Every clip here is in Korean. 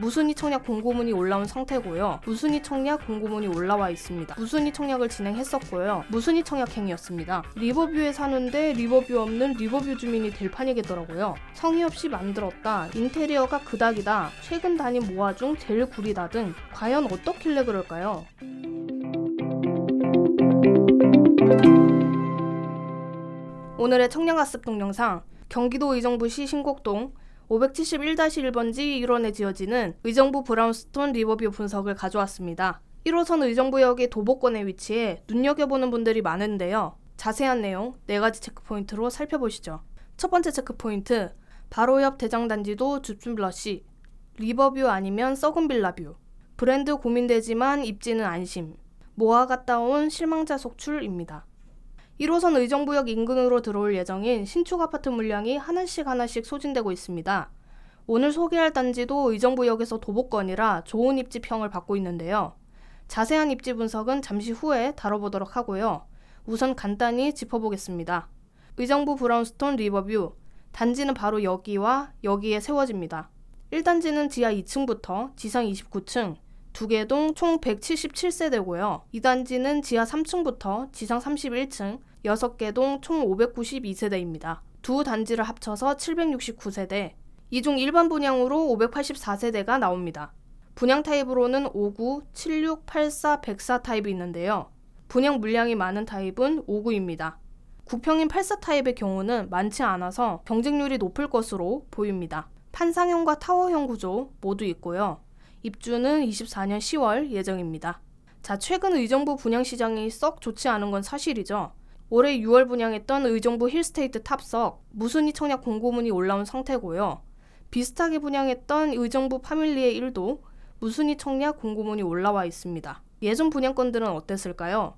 무순위 청약 공고문이 올라온 상태고요. 무순위 청약 공고문이 올라와 있습니다. 무순위 청약을 진행했었고요. 무순위 청약 행위였습니다. 리버뷰에 사는데 리버뷰 없는 리버뷰 주민이 될 판이겠더라고요. 성의 없이 만들었다, 인테리어가 그닥이다, 최근 다닌 모아 중 제일 구리다 등 과연 어떻길래 그럴까요? 오늘의 청량학습 동영상, 경기도 의정부시 신곡동 571-1번지 1원에 지어지는 의정부 브라운스톤 리버뷰 분석을 가져왔습니다. 1호선 의정부역의 도보권에 위치해 눈여겨보는 분들이 많은데요. 자세한 내용 4가지 체크포인트로 살펴보시죠. 첫 번째 체크포인트, 바로 옆 대장단지도 줍준 블러시, 리버뷰 아니면 썩은 빌라뷰, 브랜드 고민되지만 입지는 안심, 모아 갔다 온 실망자 속출입니다. 1호선 의정부역 인근으로 들어올 예정인 신축 아파트 물량이 하나씩 소진되고 있습니다. 오늘 소개할 단지도 의정부역에서 도보권이라 좋은 입지평을 받고 있는데요. 자세한 입지 분석은 잠시 후에 다뤄보도록 하고요. 우선 간단히 짚어보겠습니다. 의정부 브라운스톤 리버뷰, 단지는 바로 여기와 여기에 세워집니다. 1단지는 지하 2층부터 지상 29층, 2개 동 총 177세대고요. 2단지는 지하 3층부터 지상 31층, 6개 동 총 592세대입니다. 두 단지를 합쳐서 769세대, 이 중 일반 분양으로 584세대가 나옵니다. 분양 타입으로는 59, 76, 84, 104 타입이 있는데요. 분양 물량이 많은 타입은 59입니다. 구평인 84 타입의 경우는 많지 않아서 경쟁률이 높을 것으로 보입니다. 판상형과 타워형 구조 모두 있고요. 입주는 24년 10월 예정입니다. 자, 최근 의정부 분양시장이 썩 좋지 않은 건 사실이죠. 올해 6월 분양했던 의정부 힐스테이트 탑석, 무순위 청약 공고문이 올라온 상태고요. 비슷하게 분양했던 의정부 파밀리의 1도 무순위 청약 공고문이 올라와 있습니다. 예전 분양건들은 어땠을까요?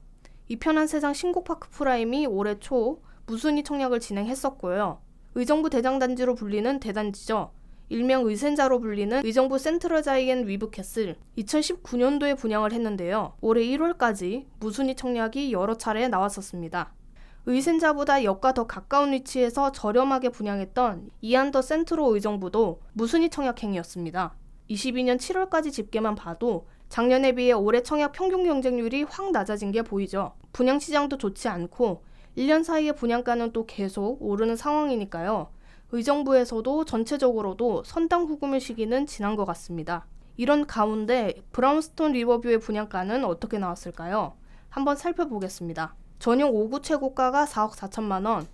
이편한 세상 신곡파크 프라임이 올해 초 무순위 청약을 진행했었고요. 의정부 대장단지로 불리는 대단지죠. 일명 의센자로 불리는 의정부 센트럴 자이언트 위브캐슬, 2019년도에 분양을 했는데요. 올해 1월까지 무순위 청약이 여러 차례 나왔었습니다. 의센자보다 역과 더 가까운 위치에서 저렴하게 분양했던 이안더 센트로 의정부도 무순위 청약 행위였습니다. 22년 7월까지 집계만 봐도 작년에 비해 올해 청약 평균 경쟁률이 확 낮아진 게 보이죠. 분양 시장도 좋지 않고 1년 사이에 분양가는 또 계속 오르는 상황이니까요. 의정부에서도 전체적으로도 선당 후금의 시기는 지난 것 같습니다. 이런 가운데 브라운스톤 리버뷰의 분양가는 어떻게 나왔을까요? 한번 살펴보겠습니다. 전용 5구 최고가가 4억 4천만 원,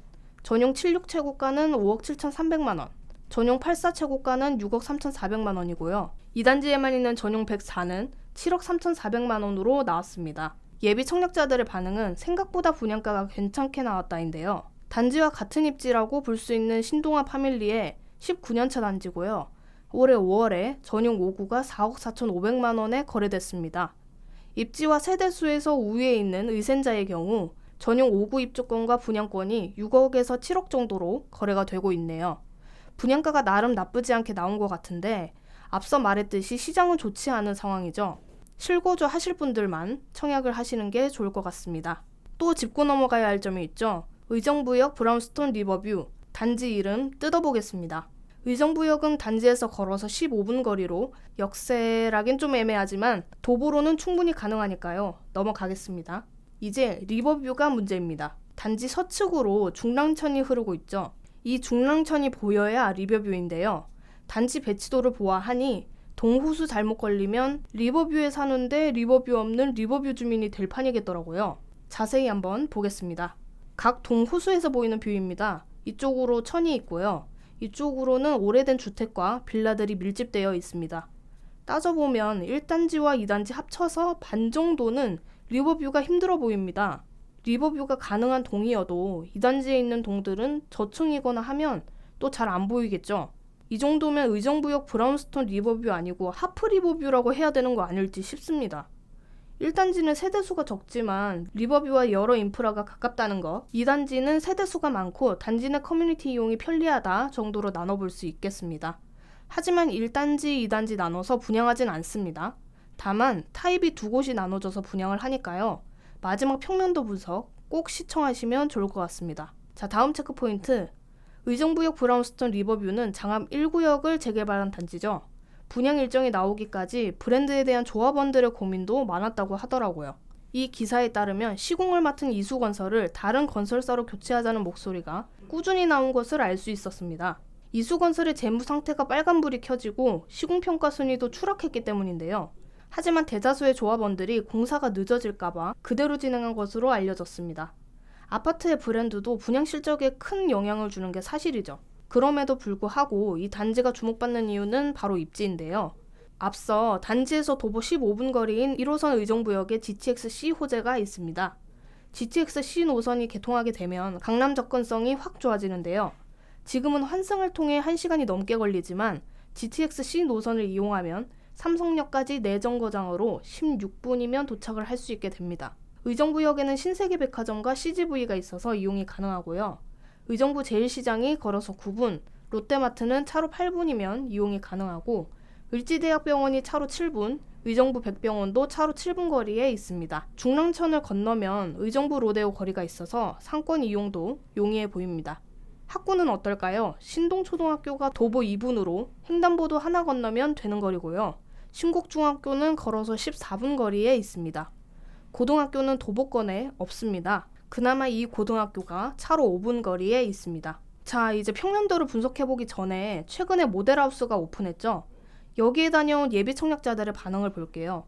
전용 76 최고가는 5억 7,300만 원, 전용 84 최고가는 6억 3,400만 원이고요. 2단지에만 있는 전용 104는 7억 3,400만 원으로 나왔습니다. 예비 청약자들의 반응은 생각보다 분양가가 괜찮게 나왔다인데요. 단지와 같은 입지라고 볼 수 있는 신동아 파밀리의 19년차 단지고요. 올해 5월에 전용 5구가 4억 4,500만 원에 거래됐습니다. 입지와 세대수에서 우위에 있는 의센자의 경우 전용 5구 입주권과 분양권이 6억에서 7억 정도로 거래가 되고 있네요. 분양가가 나름 나쁘지 않게 나온 것 같은데 앞서 말했듯이 시장은 좋지 않은 상황이죠. 실거주 하실 분들만 청약을 하시는 게 좋을 것 같습니다. 또 짚고 넘어가야 할 점이 있죠. 의정부역 브라운스톤 리버뷰, 단지 이름 뜯어보겠습니다. 의정부역은 단지에서 걸어서 15분 거리로 역세라긴 좀 애매하지만 도보로는 충분히 가능하니까요. 넘어가겠습니다. 이제 리버뷰가 문제입니다. 단지 서측으로 중랑천이 흐르고 있죠. 이 중랑천이 보여야 리버뷰인데요. 단지 배치도를 보아하니 동호수 잘못 걸리면 리버뷰에 사는데 리버뷰 없는 리버뷰 주민이 될 판이겠더라고요. 자세히 한번 보겠습니다. 각 동호수에서 보이는 뷰입니다. 이쪽으로 천이 있고요. 이쪽으로는 오래된 주택과 빌라들이 밀집되어 있습니다. 따져보면 1단지와 2단지 합쳐서 반 정도는 리버뷰가 힘들어 보입니다. 리버뷰가 가능한 동이어도 2단지에 있는 동들은 저층이거나 하면 또 잘 안 보이겠죠. 이 정도면 의정부역 브라운스톤 리버뷰 아니고 하프 리버뷰라고 해야 되는 거 아닐지 싶습니다. 1단지는 세대수가 적지만 리버뷰와 여러 인프라가 가깝다는 거, 2단지는 세대수가 많고 단지 내 커뮤니티 이용이 편리하다 정도로 나눠볼 수 있겠습니다. 하지만 1단지, 2단지 나눠서 분양하진 않습니다. 다만 타입이 두 곳이 나눠져서 분양을 하니까요. 마지막 평면도 분석 꼭 시청하시면 좋을 것 같습니다. 자, 다음 체크포인트. 의정부역 브라운스톤 리버뷰는 장암 1구역을 재개발한 단지죠. 분양 일정이 나오기까지 브랜드에 대한 조합원들의 고민도 많았다고 하더라고요. 이 기사에 따르면 시공을 맡은 이수건설을 다른 건설사로 교체하자는 목소리가 꾸준히 나온 것을 알 수 있었습니다. 이수건설의 재무 상태가 빨간불이 켜지고 시공평가 순위도 추락했기 때문인데요. 하지만 대다수의 조합원들이 공사가 늦어질까봐 그대로 진행한 것으로 알려졌습니다. 아파트의 브랜드도 분양 실적에 큰 영향을 주는 게 사실이죠. 그럼에도 불구하고 이 단지가 주목받는 이유는 바로 입지인데요. 앞서 단지에서 도보 15분 거리인 1호선 의정부역에 GTX-C 호재가 있습니다. GTX-C 노선이 개통하게 되면 강남 접근성이 확 좋아지는데요. 지금은 환승을 통해 1시간이 넘게 걸리지만 GTX-C 노선을 이용하면 삼성역까지 내정거장으로 16분이면 도착을 할 수 있게 됩니다. 의정부역에는 신세계백화점과 CGV가 있어서 이용이 가능하고요. 의정부 제1시장이 걸어서 9분, 롯데마트는 차로 8분이면 이용이 가능하고 을지대학병원이 차로 7분, 의정부 백병원도 차로 7분 거리에 있습니다. 중랑천을 건너면 의정부 로데오 거리가 있어서 상권 이용도 용이해 보입니다. 학구는 어떨까요? 신동초등학교가 도보 2분으로 횡단보도 하나 건너면 되는 거리고요. 신곡중학교는 걸어서 14분 거리에 있습니다. 고등학교는 도보권에 없습니다. 그나마 이 고등학교가 차로 5분 거리에 있습니다. 자, 이제 평면도를 분석해보기 전에 최근에 모델하우스가 오픈했죠. 여기에 다녀온 예비 청약자들의 반응을 볼게요.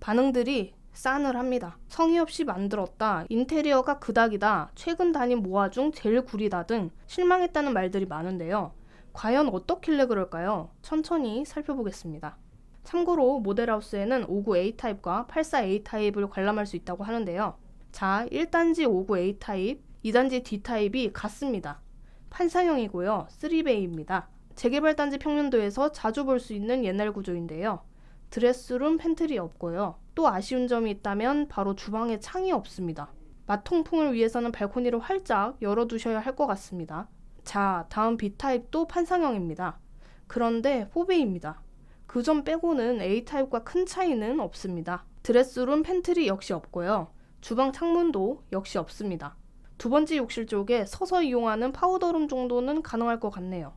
반응들이 싸늘합니다. 성의 없이 만들었다, 인테리어가 그닥이다, 최근 다닌 모아 중 제일 구리다 등 실망했다는 말들이 많은데요. 과연 어떻길래 그럴까요? 천천히 살펴보겠습니다. 참고로 모델하우스에는 59 A타입과 84 A타입을 관람할 수 있다고 하는데요. 자, 1단지 59 A타입, 2단지 D타입이 같습니다. 판상형이고요. 3베이입니다. 재개발 단지 평면도에서 자주 볼 수 있는 옛날 구조인데요. 드레스룸, 팬트리 없고요. 또 아쉬운 점이 있다면 바로 주방에 창이 없습니다. 맛통풍을 위해서는 발코니를 활짝 열어두셔야 할 것 같습니다. 자, 다음 B타입도 판상형입니다. 그런데 4베이입니다. 그 점 빼고는 A타입과 큰 차이는 없습니다. 드레스룸, 팬트리 역시 없고요. 주방 창문도 역시 없습니다. 두 번째 욕실 쪽에 서서 이용하는 파우더룸 정도는 가능할 것 같네요.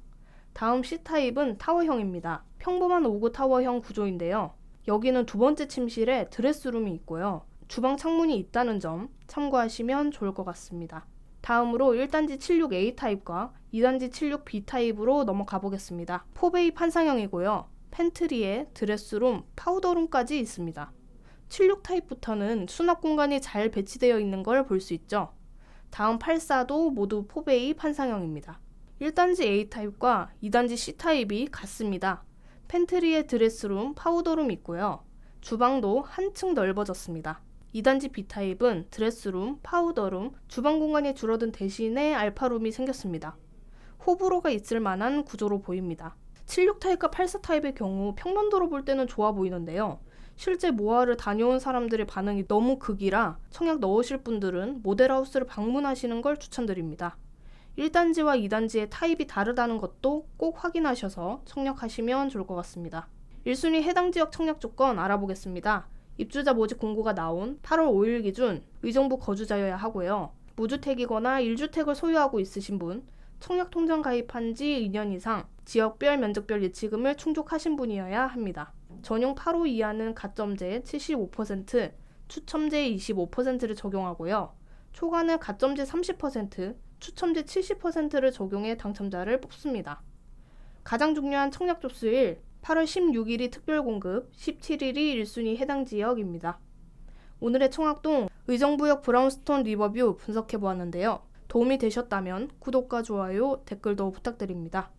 다음 C타입은 타워형입니다. 평범한 59 타워형 구조인데요. 여기는 두 번째 침실에 드레스룸이 있고요. 주방 창문이 있다는 점 참고하시면 좋을 것 같습니다. 다음으로 1단지 76 A타입과 2단지 76 B타입으로 넘어가 보겠습니다. 4베이 판상형이고요. 팬트리에 드레스룸, 파우더룸까지 있습니다. 76 타입부터는 수납 공간이 잘 배치되어 있는 걸 볼 수 있죠. 다음 84도 모두 4베이 판상형입니다. 1단지 A타입과 2단지 C타입이 같습니다. 팬트리에 드레스룸, 파우더룸 있고요. 주방도 한층 넓어졌습니다. 2단지 B타입은 드레스룸, 파우더룸, 주방 공간이 줄어든 대신에 알파룸이 생겼습니다. 호불호가 있을 만한 구조로 보입니다. 76타입과 84타입의 경우 평면도로 볼 때는 좋아 보이는데요. 실제 모아를 다녀온 사람들의 반응이 너무 극이라 청약 넣으실 분들은 모델하우스를 방문하시는 걸 추천드립니다. 1단지와 2단지의 타입이 다르다는 것도 꼭 확인하셔서 청약하시면 좋을 것 같습니다. 1순위 해당 지역 청약 조건 알아보겠습니다. 입주자 모집 공고가 나온 8월 5일 기준 의정부 거주자여야 하고요. 무주택이거나 1주택을 소유하고 있으신 분, 청약통장 가입한 지 2년 이상, 지역별 면적별 예치금을 충족하신 분이어야 합니다. 전용 8호 이하는 가점제 75%, 추첨제 25%를 적용하고요. 초과는 가점제 30%, 추첨제 70%를 적용해 당첨자를 뽑습니다. 가장 중요한 청약 접수일 8월 16일이 특별공급, 17일이 1순위 해당 지역입니다. 오늘의 청학동 의정부역 브라운스톤 리버뷰 분석해보았는데요. 도움이 되셨다면 구독과 좋아요, 댓글도 부탁드립니다.